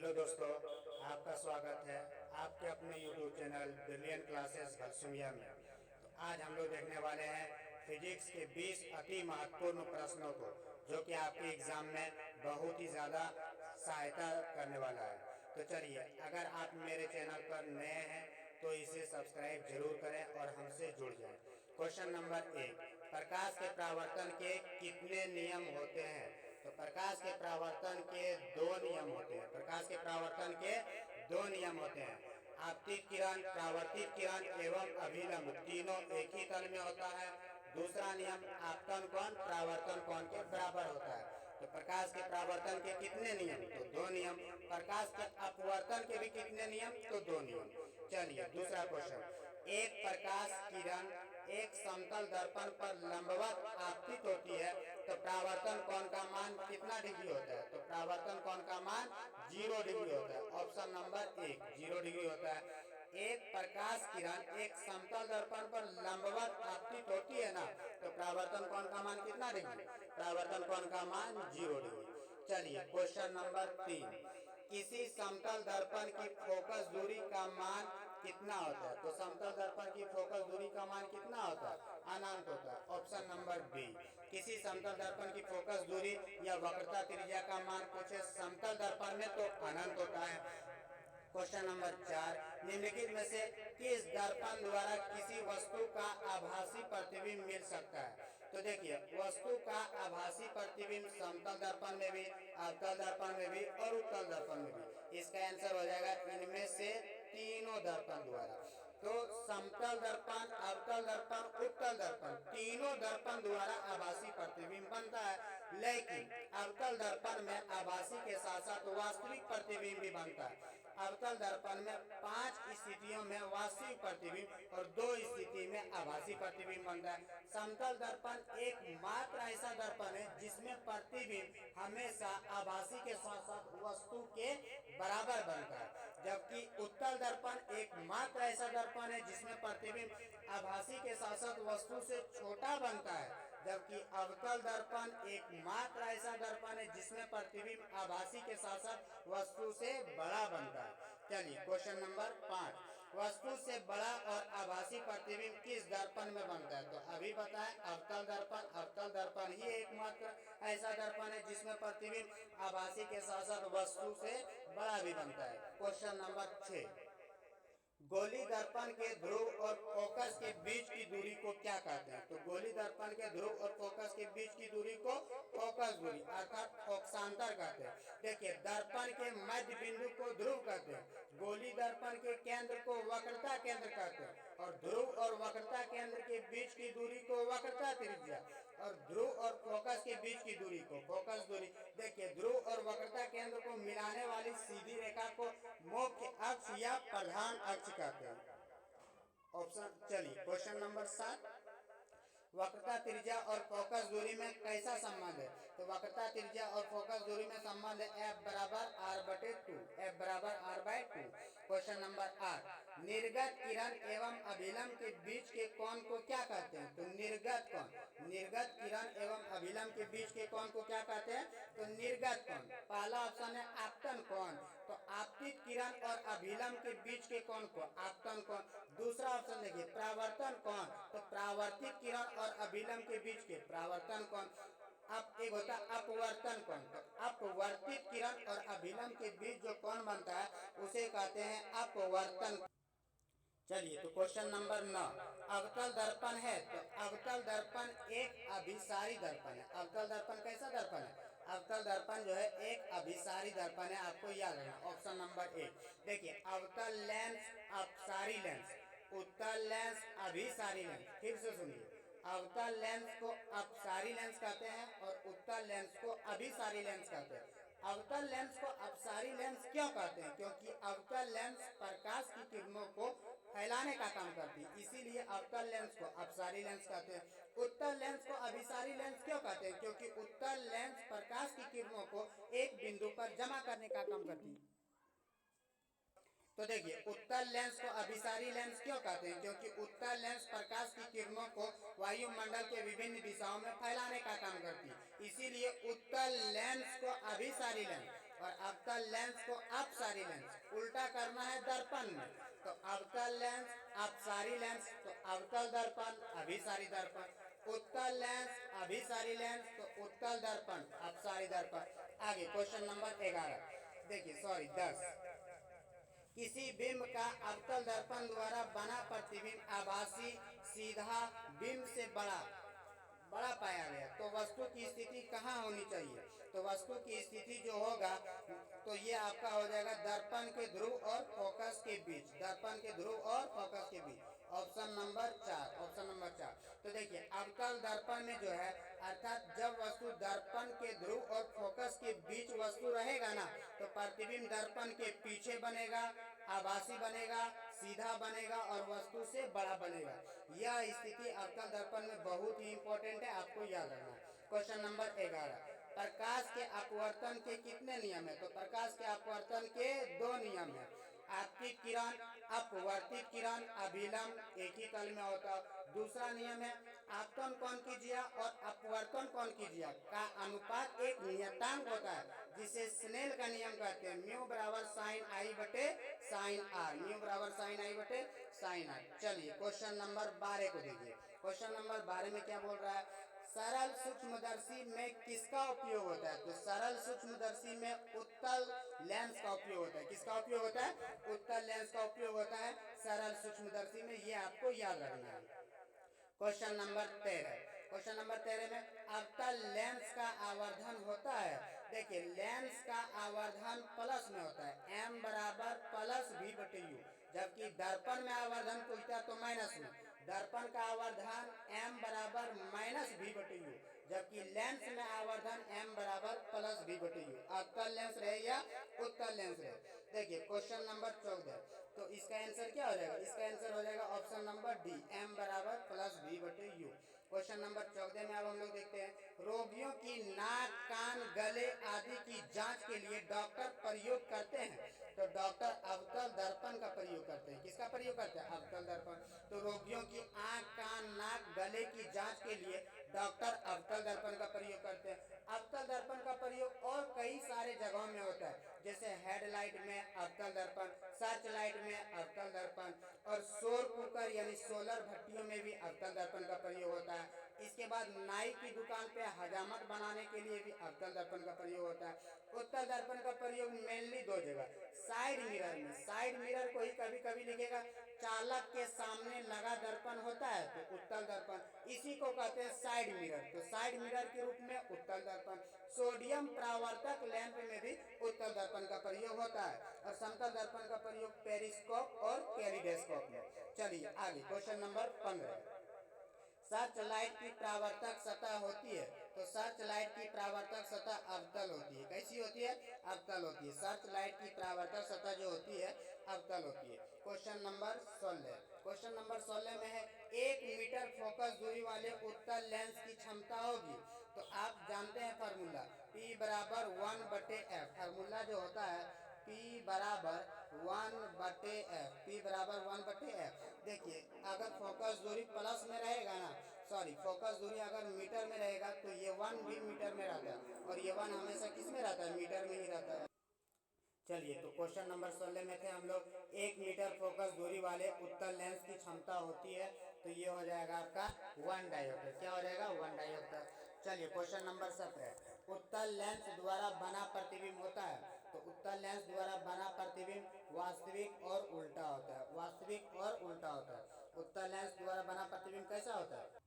Hello दोस्तों, आपका स्वागत है आपके अपने YouTube चैनल ब्रिलियंट क्लासेस भरसुमिया में। तो आज हम लोग देखने वाले हैं फिजिक्स के 20 अति महत्वपूर्ण प्रश्नों को, जो कि आपके एग्जाम में बहुत ही ज़्यादा सहायता करने वाला है। तो चलिए, अगर आप मेरे चैनल पर नए हैं तो इसे सब्सक्राइब जरूर करें और हमसे जुड़ जाएं। क्वेश्चन नंबर 1, प्रकाश के परावर्तन के कितने नियम होते हैं? तो प्रकाश के परावर्तन के दो नियम होते हैं। प्रकाश के परावर्तन के दो नियम होते हैं। आपतित किरण, परावर्तित किरण एवं अभिलंब तीनों एक ही तल में होता है। दूसरा नियम आपतन कोण परावर्तन कोण के बराबर होता है। तो प्रकाश के परावर्तन के कितने नियम? तो दो नियम। प्रकाश के अपवर्तन के भी कितने नियम? तो दो नियम। चलिए दूसरा क्वेश्चन, एक प्रकाश किरण एक समतल दर्पण पर लंबवत आपतित होती है तो परावर्तन कोण का मान कितना डिग्री होता है? तो परावर्तन कोण का मान 0 डिग्री होता है। ऑप्शन नंबर 1 0 डिग्री होता है। एक प्रकाश किरण एक समतल दर्पण पर लंबवत आपतित होती है ना, तो परावर्तन कोण का मान कितना डिग्री? परावर्तन कोण का मान 0 डिग्री। चलिए क्वेश्चन नंबर 3, किसी समतल दर्पण की फोकस दूरी का मान कितना होता है? तो समतल दर्पण की फोकस दूरी का मान कितना होता है? अनंत होता है। ऑप्शन नंबर बी, किसी समतल दर्पण की फोकस दूरी या वक्रता त्रिज्या का मान पूछे समतल दर्पण में तो अनंत होता है। क्वेश्चन नंबर 4, निम्नलिखित में से किस दर्पण द्वारा किसी वस्तु का आभासी प्रतिबिंब मिल सकता है? तो देखिए, वस्तु का आभासी प्रतिबिंब समतल दर्पण में भी, अवतल दर्पण में भी और उत्तल दर्पण में भी। इसका आंसर हो जाएगा इनमें से तीनों दर्पण द्वारा। तो समतल दर्पण, अवतल दर्पण, उत्तल दर्पण तीनों दर्पण द्वारा आभासी प्रतिबिंब बनता है। लेकिन अवतल दर्पण में आभासी के साथ साथ वास्तविक प्रतिबिंब भी बनता है। अवतल दर्पण में 5 स्थितियों में वास्तविक प्रतिबिंब और 2 स्थिति में आभासी प्रतिबिंब बनता है। समतल दर्पण एकमात्र ऐसा दर्पण है जिसमें प्रतिबिंब हमेशा आभासी के साथ साथ वस्तु के बराबर बनता है, जबकि उत्तल दर्पण एकमात्र ऐसा दर्पण है जिसमें प्रतिबिंब आभासी के साथ साथ वस्तु से छोटा बनता है, जबकि अवतल दर्पण एकमात्र ऐसा दर्पण है जिसमें प्रतिबिंब आभासी के साथ साथ वस्तु से बड़ा बनता है। चलिए क्वेश्चन नंबर 5, वस्तु से बड़ा और आभासी प्रतिबिंब किस दर्पण में बनता है? तो अभी बताएं, अवतल दर्पण। अवतल दर्पण ही एकमात्र ऐसा दर्पण है जिसमें प्रतिबिंब आभासी के साथ साथ वस्तु से बड़ा भी बनता है। क्वेश्चन नंबर 6, गोली दर्पण के ध्रुव और फोकस के बीच की दूरी को क्या कहते हैं? तो गोली दर्पण के ध्रुव और फोकस के बीच की दूरी को फोकस दूरी अर्थात फोकसांतर कहते हैं। देखिए, दर्पण के मध्य बिंदु को ध्रुव कहते हैं, गोली दर्पण के केंद्र को वक्रता केंद्र कहते हैं, और ध्रुव और वक्रता केंद्र के बीच की दूरी को वक्रता त्रिज्या, और ध्रुव और फोकस के बीच की दूरी को फोकस दूरी। देखिए, ध्रुव और वक्रता केंद्र को मिलाने वाली सीधी रेखा को मुख्य अक्ष या प्रधान अक्ष कहते हैं। ऑप्शन, चलिए क्वेश्चन नंबर 7, वक्रता त्रिज्या और फोकस दूरी में कैसा संबंध है? तो वक्रता त्रिज्या और फोकस दूरी में संबंध है F बराबर R/2, F बराबर R/2। क्वेश्चन नंबर 8, निर्गत किरण एवं अभिलंब के बीच के कोण को क्या कहते हैं? तो निर्गत कोण। निर्गत किरण एवं अभिलंब के बीच के कोण को क्या कहते हैं? तो निर्गत कोण। पहला ऑप्शन है आपतन कोण, तो आपतित किरण और अभिलंब के बीच के कोण को आपतन कोण। दूसरा ऑप्शन देखिए, परावर्तन कोण, तो परावर्तित किरण और अभिलंब के बीच के परावर्तन कोण। अब एक होता है अपवर्तन कोण, तो अपवर्तित किरण और अभिलंब के बीच जो कोण बनता है उसे कहते हैं अपवर्तन। चलिए तो क्वेश्चन नंबर 9, अवतल दर्पण है तो अवतल दर्पण एक अभिसारी दर्पण है। अवतल दर्पण कैसा दर्पण है? अवतल दर्पण जो है एक अभिसारी दर्पण है, आपको याद रखना। ऑप्शन नंबर 1, देखिए, अवतल लेंस अपसारी लेंस, उत्तल लेंस अभिसारी लेंस। फिर से सुनिए, अवतल लेंस को अपसारी लेंस कहते हैं और उत्तल लेंस को अभिसारी लेंस कहते हैं। अवतल लेंस को अपसारी लेंस क्यों कहते हैं? क्योंकि अवतल लेंस प्रकाश की किरणों को फैलाने का काम करती है, इसीलिए अवतल लेंस को अपसारी लेंस कहते हैं। उत्तल लेंस को अभिसारी लेंस क्यों कहते हैं? क्योंकि उत्तल लेंस प्रकाश की किरणों को एक बिंदु पर जमा करने का काम करती है। तो देखिए, उत्तल लेंस को अभिसारी लेंस क्यों कहते हैं? क्योंकि उत्तल लेंस प्रकाश की किरणों को वायुमंडल के विभिन्न दिशाओं में फैलाने का काम करती है, इसीलिए उत्तल लेंस को अभिसारी लेंस। और अवतल लेंस को अपसारी लेंस उल्टा करना है दर्पण में। तो अवतल लेंस अपसारी लेंस तो अवतल दर्पण अभिसारी दर्पण, उत्तल लेंस अभिसारी लेंस तो उत्तल दर्पण अपसारी दर्पण। आगे क्वेश्चन नंबर 11 देखिए, सॉरी 10। किसी बिंब का अवतल दर्पण द्वारा बना प्रतिबिंब आभासी सीधा बिंब से बड़ा बड़ा पाया गया तो वस्तु की स्थिति कहाँ होनी चाहिए? तो वस्तु की स्थिति जो होगा तो ये आपका हो जाएगा दर्पण के ध्रुव और फोकस के बीच, दर्पण के ध्रुव और फोकस के बीच। Option number 4, option number 4। तो देखिए अवतल दर्पण में जो है अर्थात जब वस्तु दर्पण के ध्रुव और फोकस के बीच वस्तु रहेगा ना तो प्रतिबिंब दर्पण के पीछे बनेगा, आभासी बनेगा, सीधा बनेगा और वस्तु से बड़ा बनेगा। यह स्थिति अवतल दर्पण में बहुत ही इंपॉर्टेंट है, आपको याद रखना है। क्वेश्चन नंबर 11, प्रकाश के अपवर्तन के कितने नियम है? तो प्रकाश के अपवर्तन के 2 नियम है। आपतित किरण, अपवर्तित किरण, अभिलंब एक ही तल में होता है। दूसरा नियम है आपतन कोण कीजिए और अपवर्तन कोण कीजिए का अनुपात एक नियतांक होता है जिसे स्नेल का नियम कहते हैं। म्यू बराबर साइन आई बटे साइन आर, म्यू बराबर साइन आई बटे साइन आर। चलिए क्वेश्चन नंबर 12 को देखिए। क्वेश्चन नंबर 12 में क्या बोल रहा है? सरल सूक्ष्मदर्शी में किसका उपयोग होता है? तो सरल सूक्ष्मदर्शी में उत्तल लेंस का उपयोग होता है। किसका उपयोग होता है? उत्तल लेंस का उपयोग होता है सरल सूक्ष्मदर्शी में, ये आपको याद रखना है। क्वेश्चन नंबर 13, क्वेश्चन नंबर 13 में अवतल लेंस का आवर्धन होता है। देखिए लेंस का आवर्धन प्लस में होता है, m बराबर प्लस v बटे यू, जबकि दर्पण में आवर्धन पूछता है तो माइनस में। दर्पण का आवर्धन m बराबर माइनस v बटे यू, जबकि लेंस में आवर्धन m बराबर प्लस v बटे यू। अवतल लेंस रहे या उत्तल लेंस रहे। देखिए क्वेश्चन नंबर 14, तो इसका आंसर क्या हो जाएगा? इसका आंसर हो जाएगा ऑप्शन नंबर डी, m बराबर प्लस v बटे यू। क्वेश्चन नंबर 14 में अब हम लोग देखते हैं रोगियों की नाक, कान, गले आदि की जांच के लिए डॉक्टर प्रयोग करते हैं। तो डॉक्टर अवतल दर्पण का प्रयोग करते हैं। किसका प्रयोग करते हैं? अवतल दर्पण। तो रोगियों की आंख, कान, नाक, गले की जांच के लिए डॉक्टर अवतल दर्पण का प्रयोग करते हैं। अवतल दर्पण का प्रयोग और कई सारे जगहों में होता है, जैसे हेडलाइट में अवतल दर्पण, सर्च लाइट में अवतल दर्पण और सौर कुकर यानी सोलर भट्टियों में भी अवतल दर्पण का प्रयोग होता है। इसके बाद नाई की दुकान पे हजामत बनाने के लिए भी अवतल दर्पण का प्रयोग होता है। उत्तल दर्पण का प्रयोग मेनली 2 जगह, साइड मिरर में, साइड मिरर को ही कभी कभी लिखेगा चालक के सामने लगा दर्पण होता है तो उत्तल दर्पण, इसी को कहते हैं साइड मिरर, तो साइड मिरर के रूप में उत्तल दर्पण। सोडियम परावर्तक लैंप में भी उत्तल दर्पण का प्रयोग होता है और समतल दर्पण का प्रयोग पेरिस्कोप और कैलिडेस्कोप में। चलिए आगे क्वेश्चन नंबर 15, सर्च लाइट की परावर्तक सतह होती है। तो सर्च लाइट की परावर्तक सतह अवतल होती है। कैसी होती है? अवतल होती है। सर्च लाइट की परावर्तक सतह जो होती है अवतल होती है। क्वेश्चन नंबर 16, क्वेश्चन नंबर 16 में है 1 मीटर फोकस दूरी वाले उत्तल लेंस की क्षमता होगी। तो आप जानते हैं फार्मूला P बराबर 1 बटे एफ, फार्मूला जो होता है P बराबर 1 बटे एफ, P बराबर 1 बटे एफ। देखिए अगर फोकस दूरी प्लस में रहेगा ना, सॉरी फोकस दूरी अगर मीटर में रहेगा तो ये 1 भी मीटर में रहता है और ये 1 हमेशा किस में रहता है? मीटर में ही रहता है। चलिए तो क्वेश्चन नंबर 16 में थे हम लोग 1 मीटर फोकस दूरी वाले उत्तल लेंस की क्षमता होती है तो ये हो जाएगा आपका 1 डायोप्टर। क्या हो जाएगा? 1 डायोप्टर। चलिए क्वेश्चन नंबर 17, उत्तल लेंस द्वारा बना प्रतिबिंब होता है। तो उत्तल लेंस द्वारा बना प्रतिबिंब वास्तविक और उल्टा होता है, वास्तविक और उल्टा होता है। उत्तल लेंस द्वारा बना प्रतिबिंब कैसा होता है?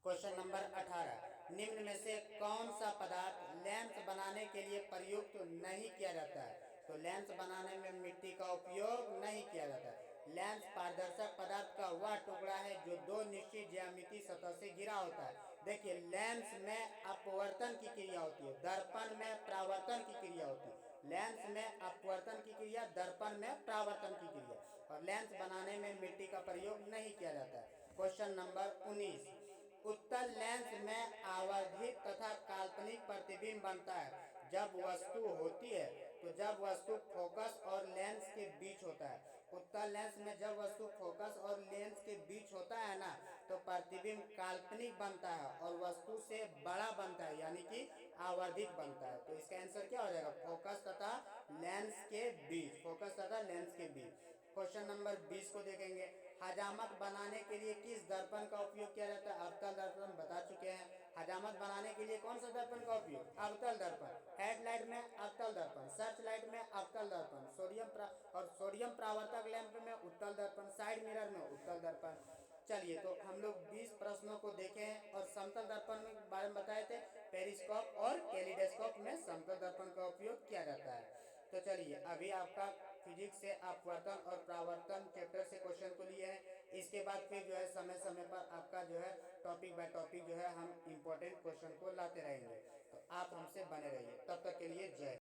क्वेश्चन नंबर 18, निम्न में से कौन सा पदार्थ लेंस बनाने के लिए प्रयुक्त नहीं किया जाता है? तो लेंस बनाने में मिट्टी का उपयोग नहीं किया जाता है। लेंस पारदर्शक पदार्थ का वह टुकड़ा है जो 2 निश्चित ज्यामितीय सतह से घिरा होता है। देखिए लेंस में अपवर्तन की क्रिया होती है, दर्पण में परावर्तन की क्रिया होती है। लेंस में अपवर्तन की क्रिया, दर्पण में परावर्तन की क्रिया, और लेंस बनाने में मिट्टी का प्रयोग नहीं किया जाता है। क्वेश्चन नंबर 19, उत्तल लेंस में आवर्धित तथा काल्पनिक प्रतिबिंब बनता है जब वस्तु होती है, तो जब वस्तु फोकस और लेंस के बीच होता है। उत्तल लेंस में जब वस्तु फोकस और लेंस के बीच होता है ना तो प्रतिबिंब काल्पनिक बनता है और वस्तु से बड़ा बनता है यानी कि आवर्धित बनता है। तो इसका आंसर क्या हो जाएगा? फोकस तथा लेंस के बीच, फोकस तथा लेंस के बीच। क्वेश्चन नंबर 20 को देखेंगे। हजामत बनाने के लिए किस दर्पण का उपयोग किया जाता है? अवतल दर्पण बता चुके हैं। हजामत बनाने के लिए कौन सा दर्पण का उपयोग? अवतल दर्पण। हेडलाइट में अवतल दर्पण, सर्च लाइट में अवतल दर्पण, सोडियम परावर्तक लैंप में उत्तल दर्पण, साइड मिरर में उत्तल दर्पण। चलिए, तो हम लोग 20 प्रश्नों को देखे हैं और समतल दर्पण में बारे में बताए थे। पेरिस्कोप और कैलिडोस्कोप में समतल दर्पण का उपयोग किया जाता है। तो चलिए, अभी आपका फिजिक्स से अपवर्तन और परावर्तन चैप्टर से क्वेश्चन को लिए हैं। इसके बाद फिर जो है समय समय पर आपका जो है टॉपिक बाय टॉपिक जो है हम इम्पोर्टेंट क्वेश्चन को लाते रहेंगे। तो आप हमसे बने रहिए, तब तक के लिए जय।